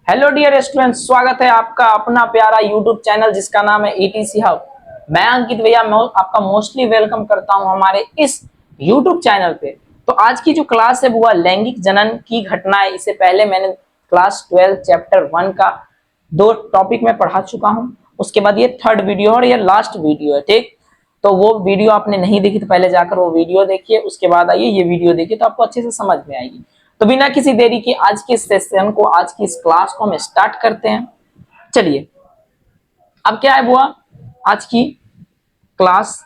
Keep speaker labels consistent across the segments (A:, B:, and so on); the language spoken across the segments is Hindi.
A: हेलो डियर स्टूडेंट्स, स्वागत है आपका अपना प्यारा यूट्यूब चैनल जिसका नाम है ईटीसी हब। मैं अंकित भैया आपका मोस्टली वेलकम करता हूं हमारे इस यूट्यूब चैनल पे। तो आज की जो क्लास है वो लैंगिक जनन की घटनाएं। इससे पहले मैंने क्लास 12 चैप्टर 1 का 2 टॉपिक में पढ़ा चुका हूं। उसके बाद ये थर्ड वीडियो और ये लास्ट वीडियो है, ठीक। तो वो वीडियो आपने नहीं देखी तो पहले जाकर वो वीडियो देखिए, उसके बाद आइए ये वीडियो देखिए तो आपको अच्छे से समझ में आएगी। तो बिना किसी देरी के आज के सेशन को, आज की इस क्लास को हम स्टार्ट करते हैं। चलिए, अब क्या है बुआ, आज की क्लास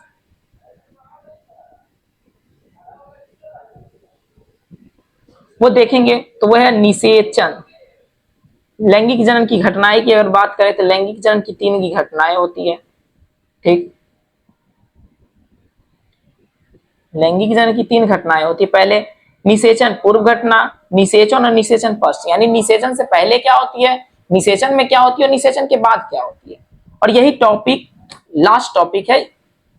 A: वो देखेंगे तो वो है निषेचन। लैंगिक जनन की घटनाएं की अगर बात करें तो लैंगिक जनन की 3 की घटनाएं होती है, ठीक। लैंगिक जनन की 3 घटनाएं होती है। पहले निषेचन पूर्व घटना, निषेचन और निषेचन पश्चात। यानी निषेचन से पहले क्या होती है, निषेचन में क्या होती है और निषेचन के बाद क्या होती है। और यही टॉपिक लास्ट टॉपिक है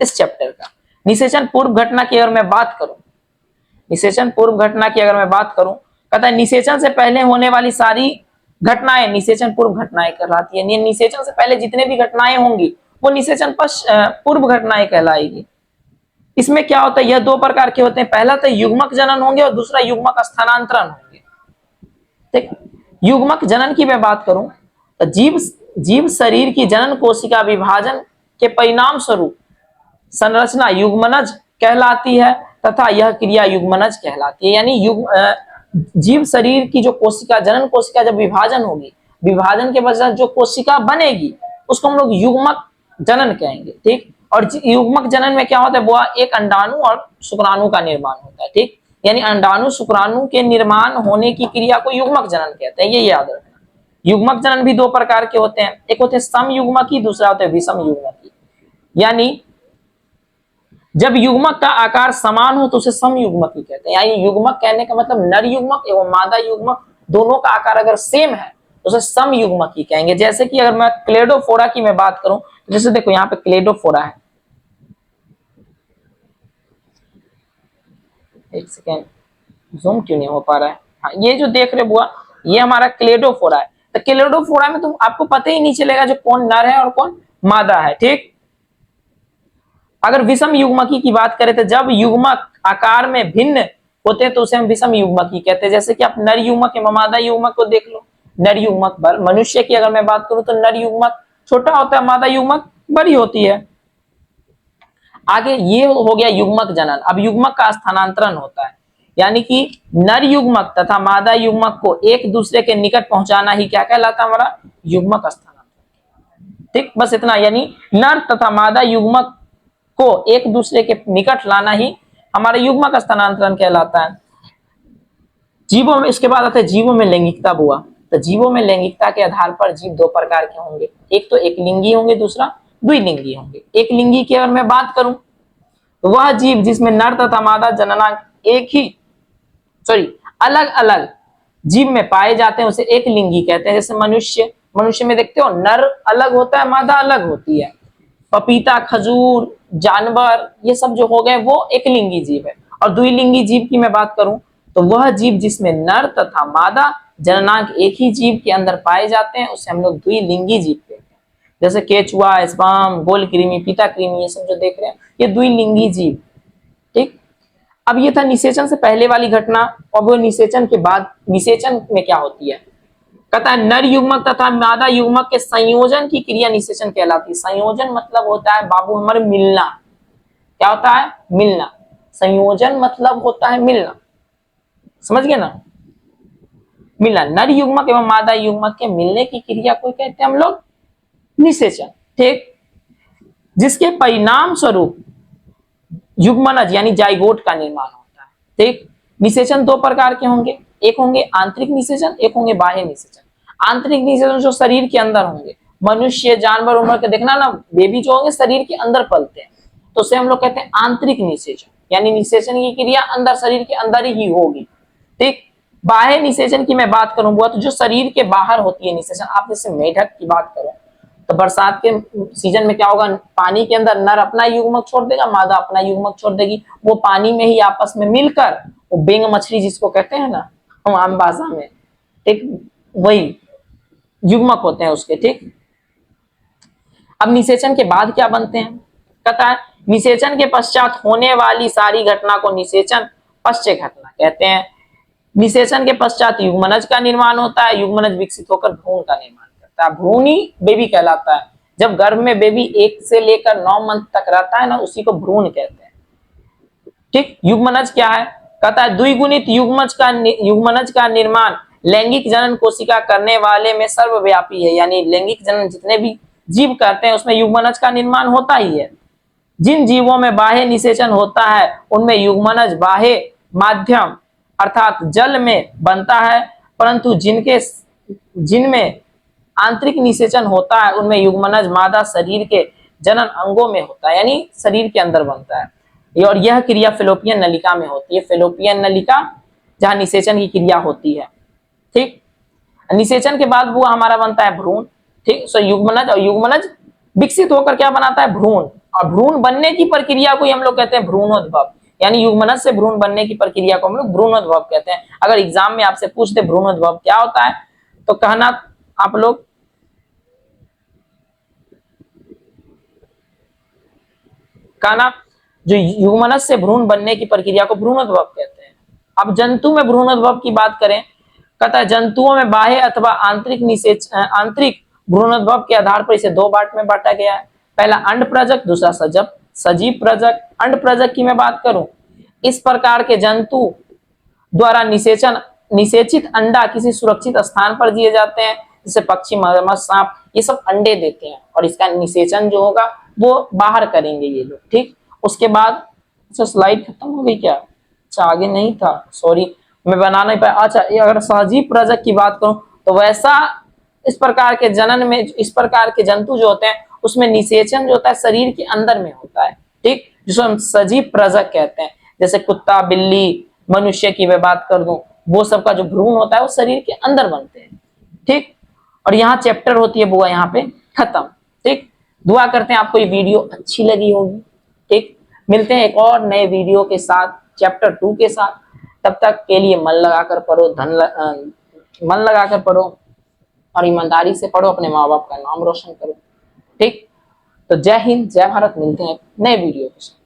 A: इस चैप्टर का। निषेचन पूर्व घटना की अगर मैं बात करूं, निषेचन पूर्व घटना की अगर मैं बात करूं, कहता है निषेचन से पहले होने वाली सारी घटनाएं निषेचन पूर्व घटनाएं कहलाती है। निषेचन से पहले जितने भी घटनाएं होंगी वो निषेचन पूर्व घटनाएं कहलाएगी। इसमें क्या होता है, यह 2 प्रकार के होते हैं। पहला तो युग्मक जनन होंगे और दूसरा युग्मक स्थानांतरण होंगे, ठीक। युग्मक जनन की मैं बात करूं तो जीव शरीर की जनन कोशिका विभाजन के परिणाम स्वरूप संरचना युग्मनज कहलाती है तथा यह क्रिया युग्मनज कहलाती है। यानी जीव शरीर की जो कोशिका, जनन कोशिका जब विभाजन होगी, विभाजन के पश्चात जो कोशिका बनेगी उसको हम लोग युग्मक जनन कहेंगे, ठीक। और युग्मक जनन में क्या होता है बुआ, एक अंडाणु और शुक्राणु का निर्माण होता है, ठीक। यानी अंडाणु शुक्राणु के निर्माण होने की क्रिया को युग्मक जनन कहते हैं, ये याद रखना। युग्मक जनन भी 2 प्रकार के होते हैं, एक होते हैं समयुग्मकी, दूसरा होता है विषम युग्मकी। यानी जब युग्मक का आकार समान हो तो उसे समयुग्मकी कहते हैं। यानी युग्मक कहने का मतलब नर युग्मक एवं मादा युग्मक दोनों का आकार अगर सेम है तो उसे समयुग्मकी कहेंगे। जैसे कि अगर मैं क्लेडोफोरा की मैं बात करूं, जैसे देखो यहाँ पे क्लेडोफोरा है, एक सेकेंड, जूम क्यों नहीं हो पा रहा है। हाँ, ये जो देख रहे बुआ, ये हमारा क्लेडोफोरा है। तो क्लेडोफोरा में तुम आपको पता ही नहीं चलेगा जो कौन नर है और कौन मादा है, ठीक। अगर विषम युग्मकी की बात करें तो जब युग्मक आकार में भिन्न होते हैं तो उसे हम विषम युग्मकी कहते हैं। जैसे कि आप नर युग्मक एवं मादा युग्मक को देख लो। नर युग्मक बल, मनुष्य की अगर मैं बात करूं तो नर युग्मक छोटा होता है, मादा युग्मक बड़ी होती है। आगे ये हो गया युग्मक जनन। अब युग्मक का स्थानांतरण होता है, यानी कि नर युग्मक तथा मादा युग्मक को एक दूसरे के निकट पहुंचाना ही क्या कहलाता है, हमारा युग्मक स्थानांतरण, ठीक। बस इतना, यानी नर तथा मादा युग्मक को एक दूसरे के निकट लाना ही हमारा युग्मक स्थानांतरण कहलाता है। जीवों में इसके बाद आता है जीवों में लैंगिकता बुआ। तो जीवों में लैंगिकता के आधार पर जीव 2 प्रकार के होंगे, एक तो एक लिंगी होंगे, दूसरा द्विलिंगी होंगे। एक लिंगी की अगर मैं बात करूं तो वह जीव जिसमें नर तथा मादा जननांग एक ही अलग अलग जीव में पाए जाते हैं उसे एक लिंगी कहते हैं। जैसे मनुष्य में देखते हो नर अलग होता है, मादा अलग होती है। पपीता, खजूर, जानवर, ये सब जो हो गए वो एक लिंगी जीव है। और द्विलिंगी जीव की मैं बात करूं तो वह जीव जिसमें नर तथा मादा जननांग एक ही जीव के अंदर पाए जाते हैं उसे हम लोग द्विलिंगी जीव कहते हैं। जैसे केचुआ, स्पाम, गोल कृमि, पीता कृमि, ये सब जो देख रहे हैं ये द्विलिंगी जीव, ठीक। अब ये था निषेचन से पहले वाली घटना। और वो निषेचन के बाद, निषेचन में क्या होती है, कहता है नर युग्मक तथा मादा युग्मक के संयोजन की क्रिया निषेचन कहलाती है। संयोजन मतलब होता है बाबू हमारे मिलना। क्या होता है, मिलना। संयोजन मतलब होता है मिलना, समझ गए ना, मिलना। नर युग्मक एवं मादा युग्मक के मिलने की क्रिया को कहते हैं हम लोग निषेचन, ठीक। जिसके परिणाम स्वरूप युग्मनज यानी जाइगोट का निर्माण होता है, ठीक। निषेचन 2 प्रकार के होंगे, एक होंगे आंतरिक निषेचन, एक होंगे बाह्य निषेचन। आंतरिक निषेचन जो शरीर के अंदर होंगे, मनुष्य, जानवर उम्र के देखना ना, बेबी जो होंगे शरीर के अंदर पलते हैं तो उसे हम लोग कहते हैं आंतरिक निषेचन। यानी निषेचन की क्रिया अंदर, शरीर के अंदर ही होगी, ठीक। बाह्य निषेचन की मैं बात करूंगा तो जो शरीर के बाहर होती है निषेचन। आप जैसे मेढक की बात करो तो बरसात के सीजन में क्या होगा, पानी के अंदर नर अपना युग्मक छोड़ देगा, मादा अपना युग्मक छोड़ देगी। वो पानी में ही आपस में मिलकर वो बेंग मछली जिसको कहते हैं ना हम आम भाषा में, ठीक, वही युग्मक होते हैं उसके, ठीक। अब निषेचन के बाद क्या बनते हैं, कहता है निषेचन के पश्चात होने वाली सारी घटना को निषेचन पश्चय घटना कहते हैं। निषेचन के पश्चात युग्मनज का निर्माण होता है, युग्मनज विकसित होकर भ्रूण का निर्माण करता है, भ्रूण ही बेबी कहलाता है। जब गर्भ में बेबी 1 से लेकर 9 मंथ तक रहता है ना, उसी को भ्रूण कहते हैं, ठीक। युग्मनज क्या है, कहता है द्विगुणित युग्मनज का निर्माण लैंगिक जनन कोशिका करने वाले में सर्वव्यापी है, यानी लैंगिक जनन जितने भी जीव करते हैं उसमें युग्मनज का निर्माण होता ही है। जिन जीवों में बाह्य निषेचन होता है उनमें युग्मनज बाह्य माध्यम अर्थात जल में बनता है, परंतु जिनमें आंतरिक निषेचन होता है उनमें युग्मनज मादा शरीर के जनन अंगों में होता है, यानी शरीर के अंदर बनता है। और यह क्रिया फेलोपियन नलिका में होती है, फेलोपियन नलिका जहां निषेचन की क्रिया होती है, ठीक। निषेचन के बाद वो हमारा बनता है भ्रूण, ठीक। सो युग्मनज, और युग्मनज विकसित होकर क्या बनाता है, भ्रूण, और भ्रूण बनने की प्रक्रिया को हम लोग कहते हैं भ्रूणोद्भव, यानी युग्मनज से भ्रूण बनने की प्रक्रिया को हम लोग भ्रूणोद्भव कहते हैं। अगर एग्जाम में आपसे पूछ दे भ्रूणोद्भव क्या होता है तो कहना आप लोग कहना जो युग्मनज से भ्रूण बनने की प्रक्रिया को भ्रूणोद्भव कहते हैं। अब जंतु में भ्रूणोद्भव की बात करें, कहता है जंतुओं में बाह्य अथवा आंतरिक भ्रूणोद्भव के आधार पर इसे 2 पार्ट में बांटा गया है। पहला अंड प्रजक, दूसरा सजीव प्रजक। अंड प्रजक की मैं बात करूं, इस प्रकार के जंतु द्वारा निषेचित अंडा किसी सुरक्षित स्थान पर दिए जाते हैं, जैसे पक्षी, मगरमच्छ, सांप, ये सब अंडे देते हैं और इसका निषेचन जो होगा वो बाहर करेंगे ये लोग, ठीक। उसके बाद अच्छा स्लाइड खत्म हो गई क्या, अच्छा आगे नहीं था, सॉरी मैं बना नहीं पाया। अच्छा अगर सजीव प्रजक की बात करूं तो वैसा इस प्रकार के जनन में इस प्रकार के जंतु जो होते हैं उसमें निषेचन जो होता है शरीर के अंदर में होता है, ठीक, जिसको हम सजीव प्रजक कहते हैं। जैसे कुत्ता, बिल्ली, मनुष्य की मैं बात कर दूं, वो सब का जो भ्रूण होता है वो शरीर के अंदर बनते हैं, ठीक। और यहाँ चैप्टर होती है बुआ यहाँ पे खत्म, ठीक। दुआ करते हैं आपको ये वीडियो अच्छी लगी होगी, ठीक। मिलते हैं एक और नए वीडियो के साथ, चैप्टर 2 के साथ। तब तक के लिए मन लगाकर पढ़ो, मन लगाकर पढ़ो और ईमानदारी से पढ़ो, अपने माँ बाप का नाम रोशन करो, ठीक। तो जय हिंद, जय भारत, मिलते हैं नए वीडियो के साथ।